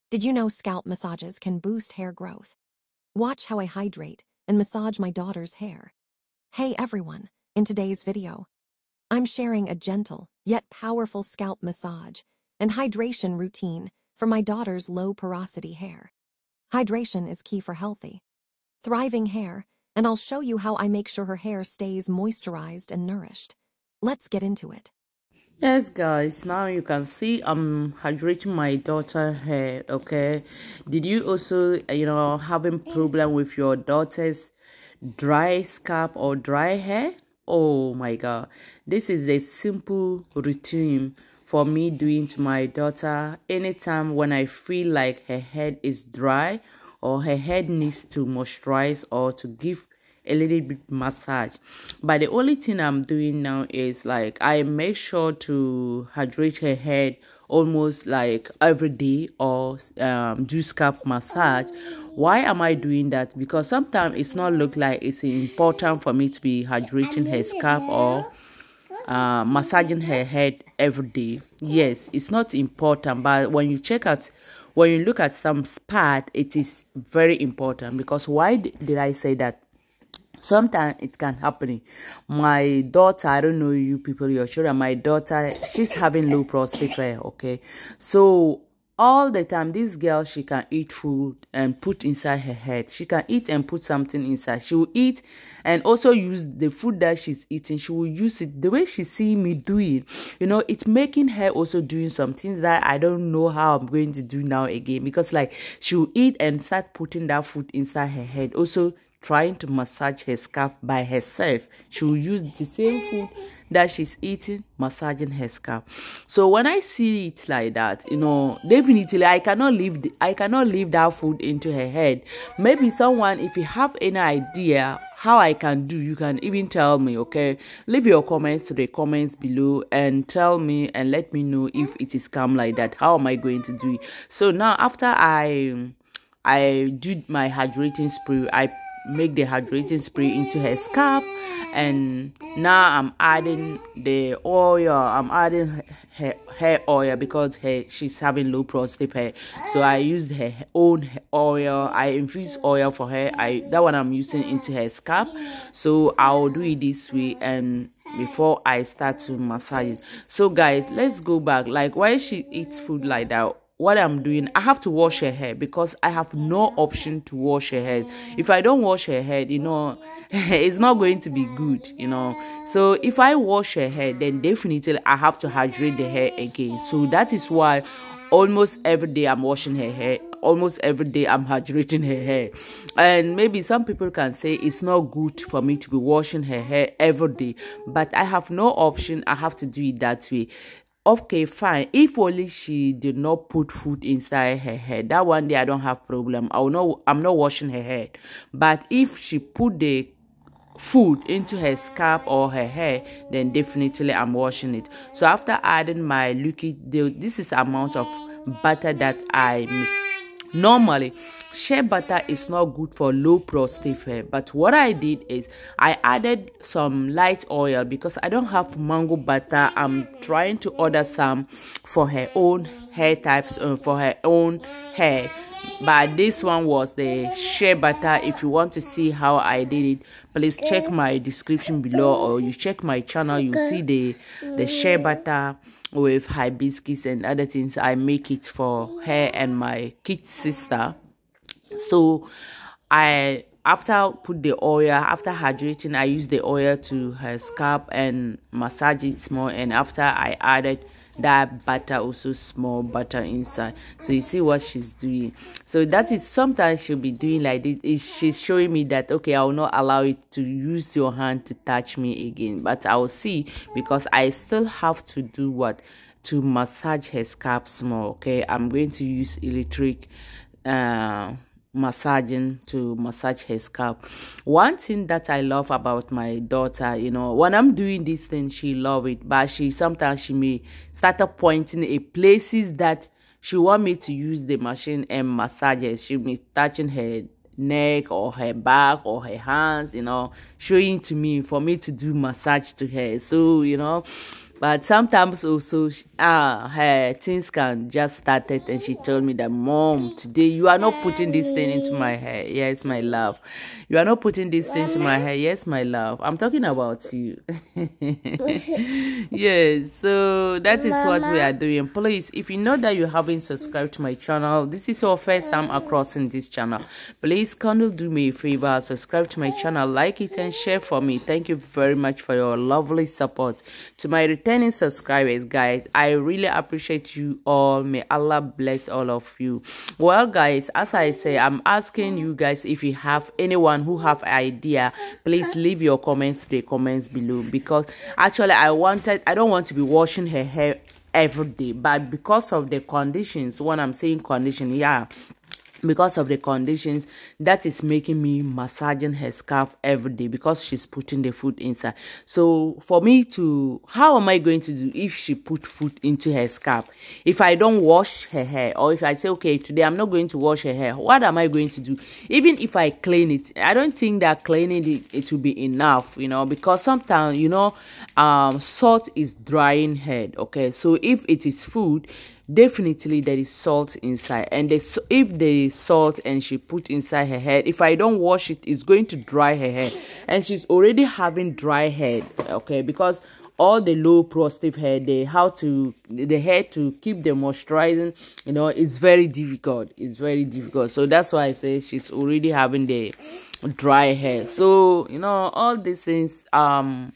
Did you know scalp massages can boost hair growth? Watch how I hydrate and massage my daughter's hair. Hey everyone, in today's video, I'm sharing a gentle yet powerful scalp massage and hydration routine for my daughter's low porosity hair. Hydration is key for healthy, thriving hair, and I'll show you how I make sure her hair stays moisturized and nourished. Let's get into it. Yes, guys, now you can see I'm hydrating my daughter hair. Okay, did you also having problem with your daughter's dry scalp or dry hair? Oh my god, this is a simple routine for me doing to my daughter anytime when I feel like her head is dry or her head needs to moisturize or to give a little bit massage. But the only thing I'm doing now is like I make sure to hydrate her head almost like every day or do scalp massage. Why am I doing that? Because sometimes it's not look like it's important for me to be hydrating her scalp or massaging her head every day. Yes, it's not important, but when you look at some part, it is very important. Because why did I say that? Sometimes it can happen. My daughter, I don't know you people, your children, my daughter, she's having low prostate hair, okay? So all the time, this girl, she can eat food and put inside her head. She can eat and put something inside. She will eat and also use the food that she's eating. She will use it the way she see me doing. It's making her also doing some things that I don't know how I'm going to do now again. Because like she will eat and start putting that food inside her head. Also trying to massage her scalp by herself. She will use the same food that she's eating, massaging her scalp. So when I see it like that, definitely I cannot leave that food into her head. Maybe someone, if you have any idea how I can do, you can even tell me, okay? Leave your comments to the comments below and tell me and let me know if it is come like that. How am I going to do it? So now after I do my hydrating spray, I make the hydrating spray into her scalp, and now I'm adding the oil. I'm adding her hair oil because she's having low prostate hair, so I used her own oil. I infused oil for her. That one I'm using into her scalp. So I'll do it this way and before I start to massage it. So guys, let's go back. Like, why she eats food like that, what I'm doing, I have to wash her hair because I have no option to wash her hair. If I don't wash her hair, it's not going to be good, So if I wash her hair, then definitely I have to hydrate the hair again. So that is why almost every day I'm washing her hair. Almost every day I'm hydrating her hair. And maybe some people can say it's not good for me to be washing her hair every day, but I have no option. I have to do it that way. Okay, fine. If only she did not put food inside her hair, that one day I don't have problem. I'm not washing her hair. But if she put the food into her scalp or her hair, then definitely I'm washing it. So after adding my liquid, this is amount of butter that I make. Normally, shea butter is not good for low prostate hair, but what I did is I added some light oil because I don't have mango butter. I'm trying to order some for her own hair types, for her own hair. But this one was the shea butter. If you want to see how I did it, please check my description below, or you check my channel. You see the shea butter with hibiscus and other things. I make it for her and my kid sister. So after put the oil, after hydrating, I use the oil to her scalp and massage it small. And after I added that butter, also small butter inside. So you see what she's doing. So that is sometimes she'll be doing like this. She's showing me that, okay, I will not allow it to use your hand to touch me again, but I will see, because I still have to do what, to massage her scalp small. Okay, I'm going to use electric massaging to massage her scalp. One thing that I love about my daughter, when I'm doing this thing, she love it, but sometimes she may start pointing at places that she want me to use the machine and massage her. She may touching her neck or her back or her hands, showing to me for me to do massage to her. So But sometimes also, her things can just start it, and she told me that, Mom, today you are not putting this thing into my hair. Yes, my love. You are not putting this thing into my hair. Yes, my love. I'm talking about you. Yes, so that is what we are doing. Please, if you know that you haven't subscribed to my channel, this is your first time across in this channel, please kindly do me a favor, subscribe to my channel, like it and share for me. Thank you very much for your lovely support. To my returning subscribers, guys, I really appreciate you all. May Allah bless all of you. Well, guys, as I say, I'm asking you guys, if you have anyone who have idea, please leave your comments in the comments below, because actually I don't want to be washing her hair every day, but because of the conditions, when I'm saying condition, yeah, because of the conditions, that is making me massaging her scalp every day, because she's putting the food inside. So for me to, how am I going to do if she put food into her scalp? If I don't wash her hair, or if I say, okay, today I'm not going to wash her hair, what am I going to do? Even if I clean it, I don't think that cleaning it will be enough, because sometimes, salt is drying hair. Okay, so if it is food, definitely there is salt inside, and if there is salt and she put inside her hair, if I don't wash it, it's going to dry her hair, and she's already having dry hair. Okay, because all the low porosity hair, the hair to keep the moisturizing, is very difficult. It's very difficult. So that's why I say she's already having the dry hair. So all these things I'm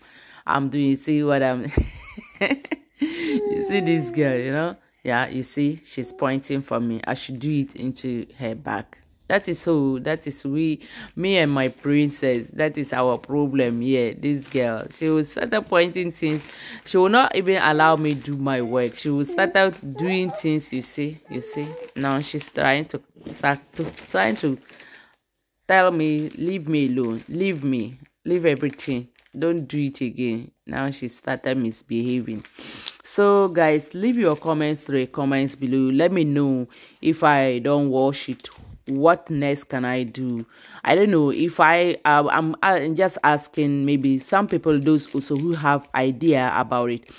doing. You see what I'm you see this girl, yeah, you see, she's pointing for me. I should do it into her back. That is me and my princess. That is our problem here. This girl, she will start pointing things. She will not even allow me do my work. She will start out doing things. You see. Now she's trying to tell me, leave me alone, leave everything. Don't do it again. Now she started misbehaving. So guys, leave your comments in the comments below. Let me know if I don't wash it, what next can I do? I don't know if I'm just asking, maybe some people, those also who have idea about it.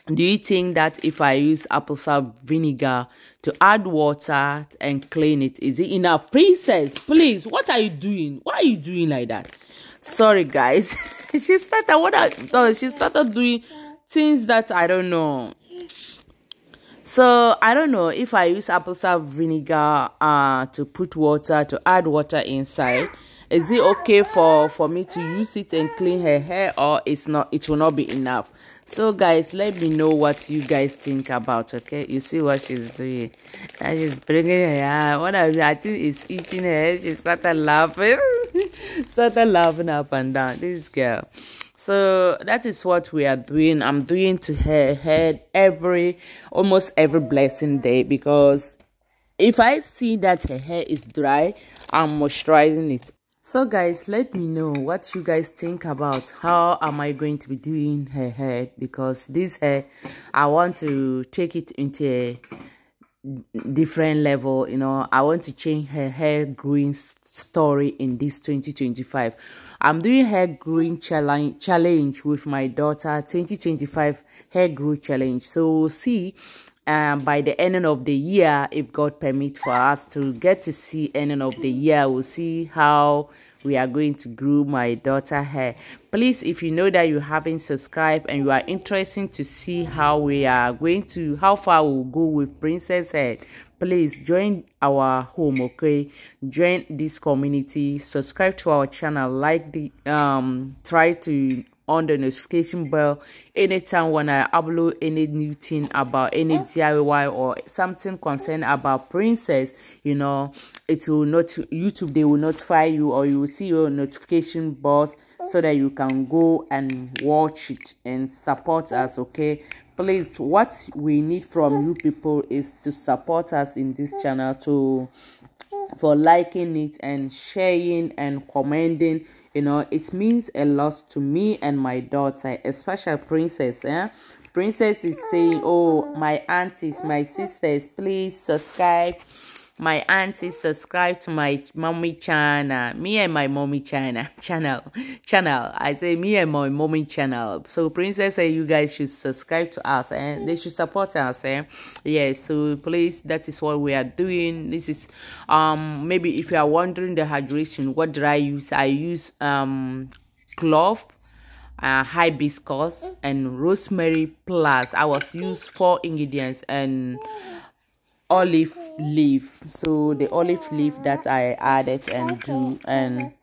Do you think that if I use apple cider vinegar to add water and clean it, is it enough? Princess, please, what are you doing? Why are you doing like that? Sorry guys. She started doing things that I don't know. So I don't know if I use apple cider vinegar to put water, to add water inside. Is it okay for me to use it and clean her hair, or it's not? It will not be enough. So guys, let me know what you guys think about. Okay, you see what she's doing. And she's bringing her hair. What I think is eating her. She started laughing, up and down. This girl. So that is what we are doing. I'm doing to her head almost every blessing day, because if I see that her hair is dry, I'm moisturizing it. So guys, let me know what you guys think about how am I going to be doing her hair, because this hair, I want to take it into a different level. I want to change her hair growing story in this 2025. I'm doing hair growing challenge with my daughter, 2025 hair growth challenge. So we'll see by the ending of the year, if God permit for us to get to see ending of the year, we'll see how we are going to grow my daughter hair. Please, if you know that you haven't subscribed and you are interested to see how far we'll go with princess hair, please join our home. Okay, join this community, subscribe to our channel, like the try to on the notification bell anytime when I upload any new thing about any DIY or something concerned about princess. It will not, YouTube, they will notify you, or you will see your notification box, so that you can go and watch it and support us. Okay, please, what we need from you people is to support us in this channel, for liking it and sharing and commenting. It means a lot to me and my daughter, especially princess. Princess is saying, oh, my aunties, my sisters, please subscribe my aunties, subscribe to my mommy channel. Me and my mommy channel. I say me and my mommy channel. So Princess said you guys should subscribe to us and they should support us. Yes, so please, that is what we are doing. This is maybe if you are wondering the hydration, what did I use? I use clove, hibiscus and rosemary plus. I was used 4 ingredients and olive leaf. So the olive leaf that I added and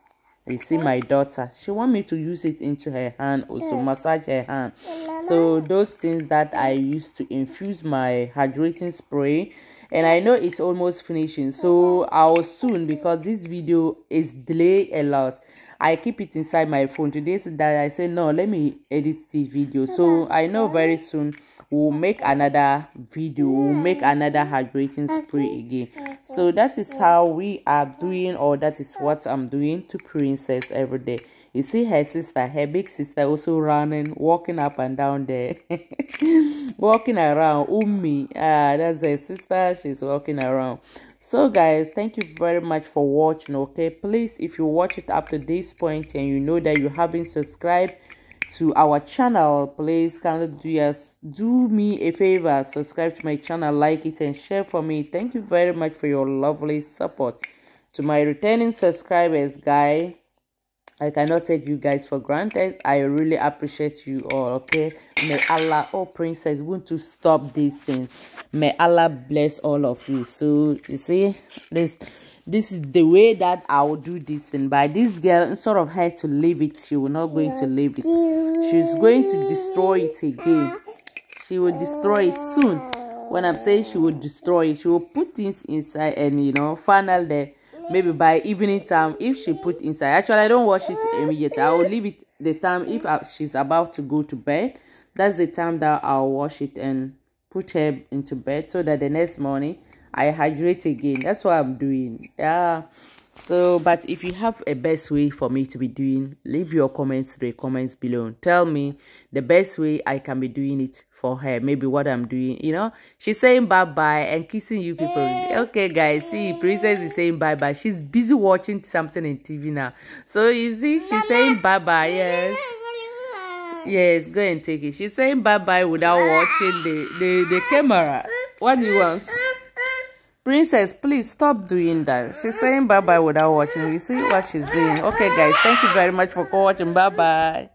you see my daughter, she want me to use it into her hand, also massage her hand. So those things that I used to infuse my hydrating spray, and I know it's almost finishing, so I'll soon, because this video is delayed a lot, I keep it inside my phone. Today that I say no, let me edit this video, so I know very soon we'll make another video, we'll make another hydrating spray again. So that is how we are doing, or that is what I'm doing to Princess every day. You see her sister, her big sister, also running, walking up and down there, walking around. Ummi, that's her sister, she's walking around. So guys, thank you very much for watching. Okay, please, if you watch it up to this point and you know that you haven't subscribed to our channel, please do me a favor, subscribe to my channel, like it and share for me. Thank you very much for your lovely support. To my returning subscribers, guys, I cannot take you guys for granted. I really appreciate you all. Okay, may Allah, oh Princess, want to stop these things. May Allah bless all of you. So you see, this is the way that I will do this thing. By this girl, instead of her to leave it, she will not going to leave it. She's going to destroy it again. She will destroy it soon. When I'm saying she will destroy it, she will put things inside and funnel there. Maybe by evening time, if she put inside. Actually, I don't wash it immediately. I will leave it the time if she's about to go to bed. That's the time that I'll wash it and put her into bed, so that the next morning I hydrate again. That's what I'm doing. Yeah. So, but if you have a best way for me to be doing, leave your comments in the comments below. Tell me the best way I can be doing it for her. Maybe what I'm doing, she's saying bye-bye and kissing you people. Okay, guys, see, Princess is saying bye-bye. She's busy watching something in TV now. So, you see, she's saying bye-bye, yes. Yes, go and take it. She's saying bye-bye without watching the camera. What do you want? Princess, please stop doing that. She's saying bye-bye without watching. You see what she's doing. Okay, guys, thank you very much for watching. Bye-bye.